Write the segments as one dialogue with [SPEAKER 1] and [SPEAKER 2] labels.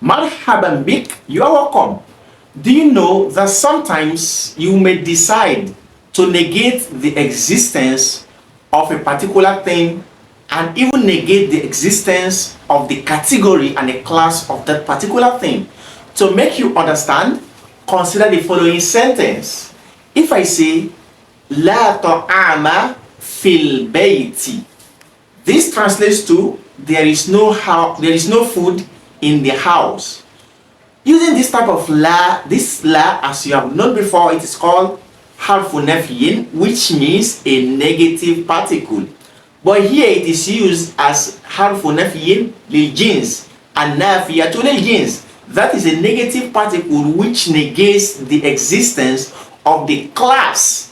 [SPEAKER 1] Marhaban bik, you are welcome. Do you know that sometimes you may decide to negate the existence of a particular thing and even negate the existence of the category and the class of that particular thing? To make you understand, consider the following sentence. If I say, La ta'ama fil bayti, this translates to there is no food in the house. Using this type of this la, as you have known before, it is called harfu nafyin, which means a negative particle. But here it is used as harfu nafyin lil jins and nafiyatu lil jins. That is a negative particle which negates the existence of the class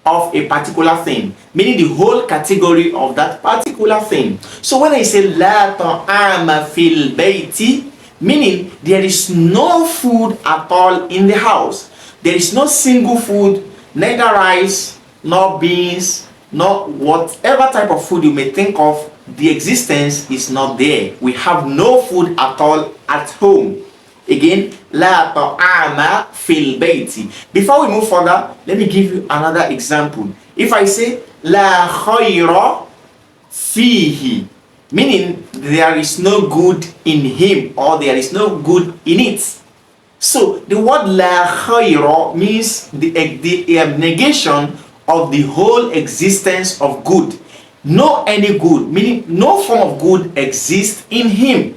[SPEAKER 1] of a particular thing, meaning the whole category of that particular thing. So when I say la ta'ama fil bayti, meaning there is no food at all in the house. There is no single food, neither rice, nor beans, nor whatever type of food you may think of, the existence is not there. We have no food at all at home. Again, la ta'ama fil bayti. Before we move further, let me give you another example. If I say la khayra fihi, meaning there is no good in him or there is no good in it. So the word la khayra means the negation of the whole existence of good. No any good, meaning no form of good exists in him.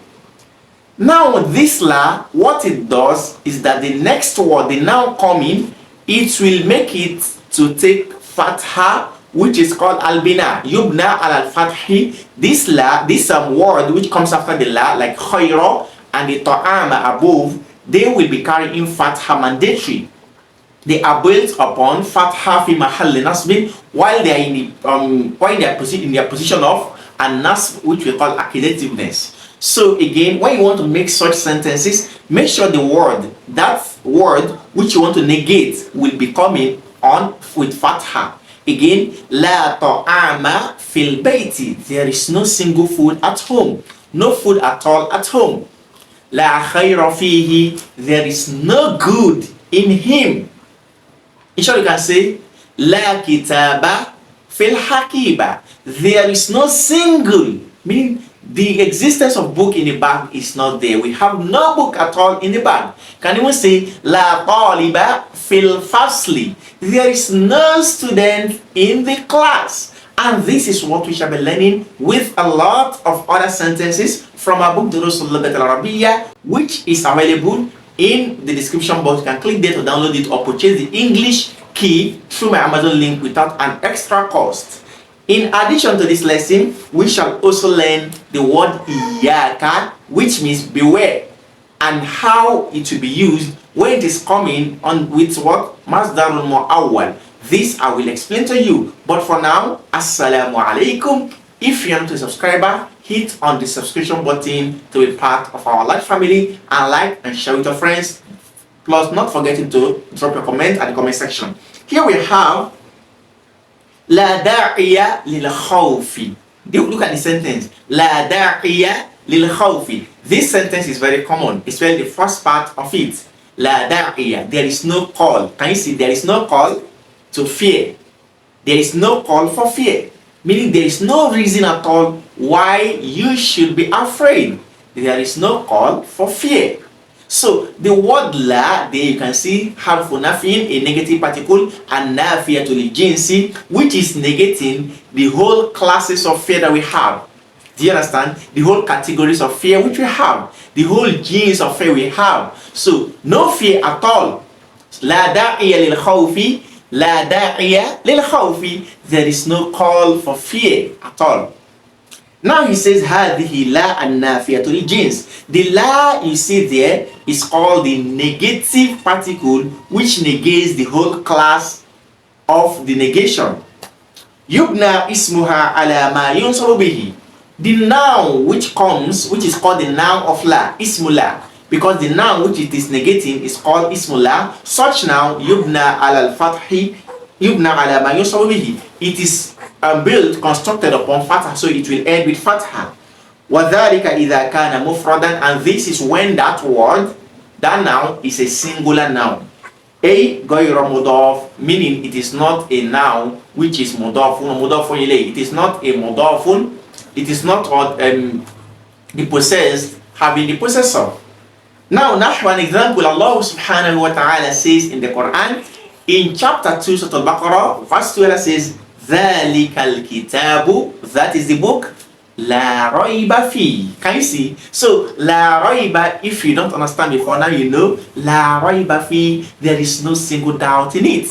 [SPEAKER 1] Now this la, what it does is that the next word, the noun coming, it will make it to take fatha, which is called albina. Yubna al fathi. This la, this word which comes after the la, like khayra and the ta'ama above, they will be carrying fatha mandatory. They are built upon fatha fi mahall nasbin while they are in their position of an nasb, which we call accusativeness. So again, when you want to make such sentences, make sure the word, that word which you want to negate, will be coming on with fatha. Again, la ta'ama fil bayti, there is no single food at home, no food at all at home. La khayra fihi, there is no good in him. In short, you can say la kitaba fil hakiba, there is no single, meaning the existence of book in the bag is not there. We have no book at all in the bag. Can you even say la taliba fil fasli, there is no student in the class. And this is what we shall be learning with a lot of other sentences from our book Durus al-Arabiya, which is available in the description box. You can click there to download it or purchase the English key through my Amazon link without an extra cost. In addition to this lesson, we shall also learn the word Iyyaka, which means beware, and how it will be used when it is coming on with what? Masdarul mu'awwal. This I will explain to you. But for now, Assalamu alaikum. If you are not a subscriber, hit on the subscription button to be part of our large family, and like and share with your friends. Plus, not forgetting to drop your comment at the comment section. Here we have La da'iya lil khawfi. Look at the sentence. La da'iya lil khawfi. This sentence is very common, especially the first part of it. La da'iya. There is no call. Can you see? There is no call to fear. There is no call for fear. Meaning there is no reason at all why you should be afraid. There is no call for fear. So the word la, there you can see harfu nafin, a negative particle, and nafiyatul jinsi, which is negating the whole classes of fear that we have. Do you understand? The whole categories of fear which we have, the whole genes of fear we have. So no fear at all. La da'iya lil khawfi, la da'iya lil khawfi. There is no call for fear at all. Now he says هذه لا النافية للجنس. The la you see there is called the negative particle which negates the whole class of the negation. يبنى اسمها على ما ينصب به. The noun which comes, which is called the noun of la, ismullah, because the noun which it is negating is called ismullah. Such noun yubna ala al-fathi, yubna ala ma yusawu bihi. It is built, constructed upon fatha, so it will end with fatha. وَذَلِكَ إِذَا كَانَ مُفْرَدًا, and this is when that word, that noun, is a singular noun. A غير مضاف, meaning it is not a noun which is مضاف مضاف إليه. It is not a مضاف. It is not the possessed having the possessor. Now, an example, Allah subhanahu wa ta'ala says in the Quran, in chapter 2, Surah Al-Baqarah, verse 12 says, ذَلِكَ الْكِتَابُ, that is the book, La raiba fi. Can you see? So la raiba, if you don't understand before, now you know. La raiba fi, there is no single doubt in it.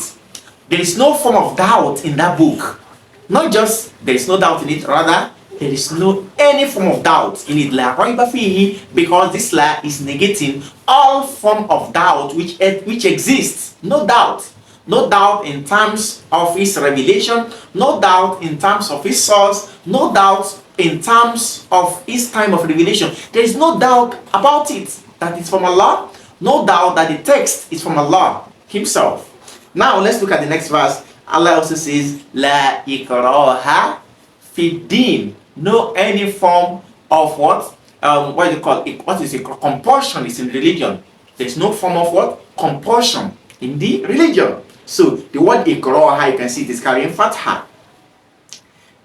[SPEAKER 1] There is no form of doubt in that book. Not just there is no doubt in it, rather there is no any form of doubt in it. La raiba fi, because this la is negating all form of doubt which exists. No doubt. No doubt in terms of his revelation, no doubt in terms of his source, no doubt in terms of his time of revelation. There is no doubt about it that it's from Allah, no doubt that the text is from Allah himself. Now let's look at the next verse. Allah also says, La ikraha fi din. No any form of what do you call it? What is it? Compulsion is in religion. There is no form of what? Compulsion in the religion. So the word ikraha, you can see it is carrying fatha.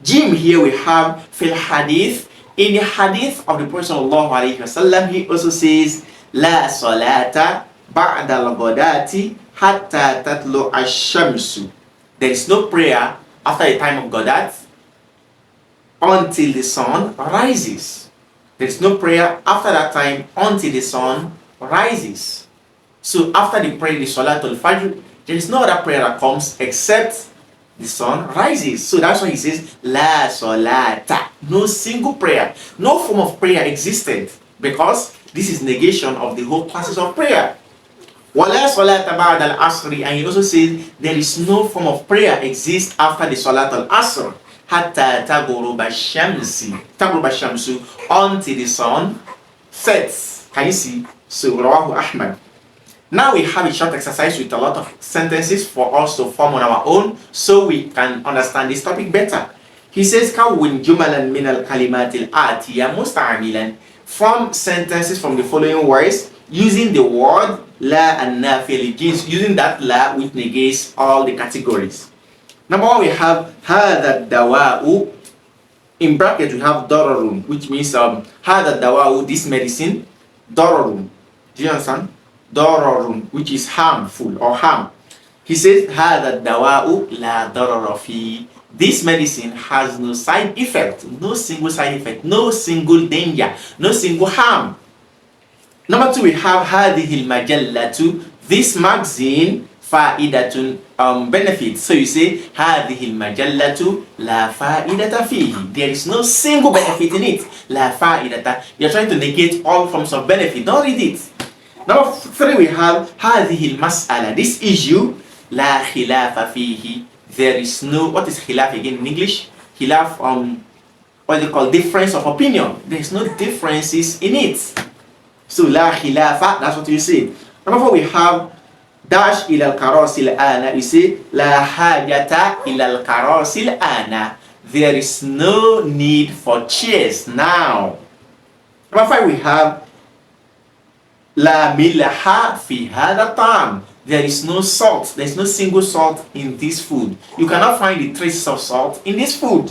[SPEAKER 1] Jim, here we have fil hadith. In the hadith of the Prophet sallallahu alaihi wasallam, he also says, La salata ba'da al-ghadati hatta tatlu ash-shamsu. There is no prayer after the time of Ghadat until the sun rises. There is no prayer after that time until the sun rises. So after the prayer, the Salatul Fajr, there is no other prayer that comes except the sun rises. So that's why he says, La Salata. No single prayer, no form of prayer existed, because this is negation of the whole classes of prayer. Wala Salata ba'da al-asri, and he also says there is no form of prayer exists after the Salat al-asr. Hatta taghruba shamsu, until the sun sets. Can you see? So Rawahu Ahmad. Now we have a short exercise with a lot of sentences for us to form on our own so we can understand this topic better. He says, Kawwin jumalan min al-kalimatil atiya musta'amilan. Form sentences from the following words using the word la and nafi, using that la which negates all the categories. Number one, we have hadha dawa'u. In bracket we have dararun, which means hadha dawa'u, this medicine, dararun. Do you understand? Dararun, which is harmful or harm. He says, Hada dawa'u la darara fi. This medicine has no side effect, no single side effect, no single danger, no single harm. Number two, we have Hadihil majallatu. This magazine, fa'idatun, benefit. So you say, Hadihil majallatu la fa'idata fihi. There is no single benefit in it. La fa'idata. You're trying to negate all forms of benefit. Don't read it. Number three, we have هذه المسألة. This issue, لا خلاف فيه. There is no, what is khilaf again in English? Khilaf, what do you call, difference of opinion. There is no differences in it. So لا خلاف, that's what you say. Number four, we have dash إلى الكراسي الآن. We say لا حاجة إلى الكراسي الآن. There is no need for chairs now. Number five, we have La milha fi hada ta'am. There is no salt. There is no single salt in this food. You cannot find the traces of salt in this food.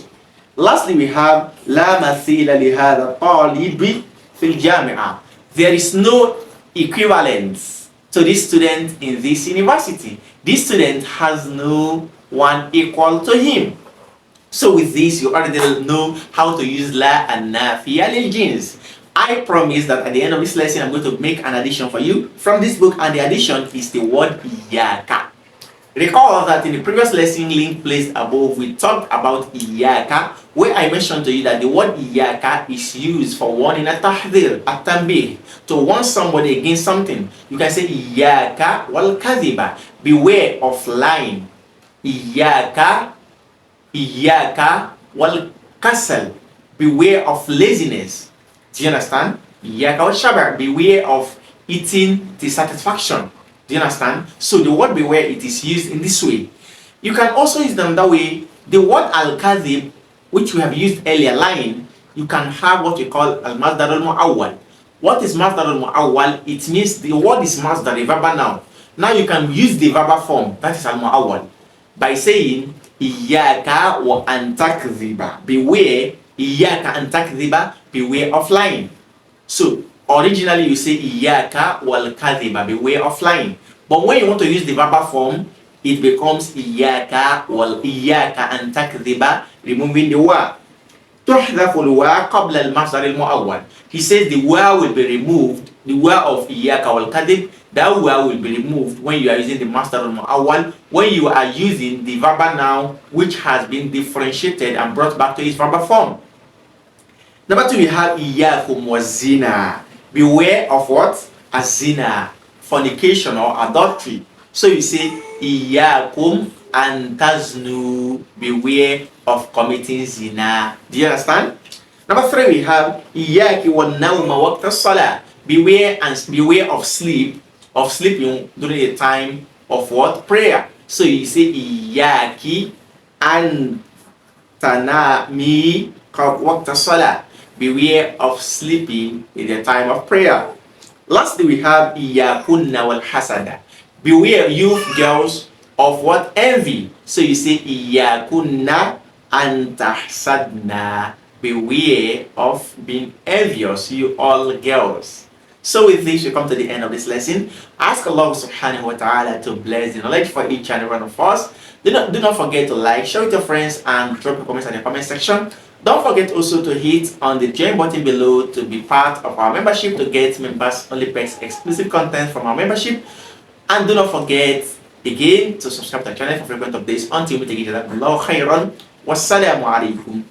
[SPEAKER 1] Lastly, we have La mathila li hada talibi fil jami'ah. There is no equivalence to this student in this university. This student has no one equal to him. So with this, you already know how to use la and nafiya lil jins. I promise that at the end of this lesson, I'm going to make an addition for you from this book, and the addition is the word Iyyaka. Recall that in the previous lesson link placed above, we talked about Iyyaka, where I mentioned to you that the word Iyyaka is used for warning, a tahdhir, a tanbih, to warn somebody against something. You can say Iyyaka wal kadhiba, beware of lying. Iyyaka wal kasal, beware of laziness. Do you understand? Iyyaka wal shabar, beware of eating to satisfaction. Do you understand? So the word beware, it is used in this way. You can also use it another way. The word al-kadhib, which we have used earlier, lying, you can have what we call al-masdar al-mu'awwal. What is masdar al-mu'awwal? It means the word is masdar, a verbal noun. Now you can use the verbal form, that is al-mu'awwal, by saying Iyyaka wa an takdhiba. Beware, Iyyaka an takdhiba, beware of lying. So originally you say Iyyaka wal kadhiba, beware of lying. But when you want to use the verbal form, it becomes Iyyaka an takdhiba, removing the wa. تحذف الواو قبل المصدر المؤول. He says the wa will be removed, the wa of Iyyaka wal kadhib, that wa will be removed when you are using the masdar al-mu'awwal, when you are using the verbal noun which has been differentiated and brought back to its verbal form. Number 2, we have Iyyakum wa zina. Beware of what? Azina, fornication or adultery. So you say Iyyakum an taznu, beware of committing zina. Do you understand? Number 3, we have Iyyaki wa nawma waqta salah. Beware of sleeping during the time of what? Prayer. So you say Iyyaki an tanami waqta salah. Beware of sleeping in the time of prayer. Lastly, we have Iyyakunna wal hasada. Beware, you girls, of what? Envy. So you say Iyyakunna an tahsadna. Beware of being envious, you all girls. So with this, we come to the end of this lesson. Ask Allah subhanahu wa ta'ala to bless the knowledge for each and every one of us. Do not forget to like, share with your friends, and drop your comments in the comment section. Don't forget also to hit on the join button below to be part of our membership, to get members only perks, exclusive content from our membership. And do not forget again to subscribe to the channel for frequent updates. Until we meet again, Jazakumullahu khairan. Wassalamu alaikum.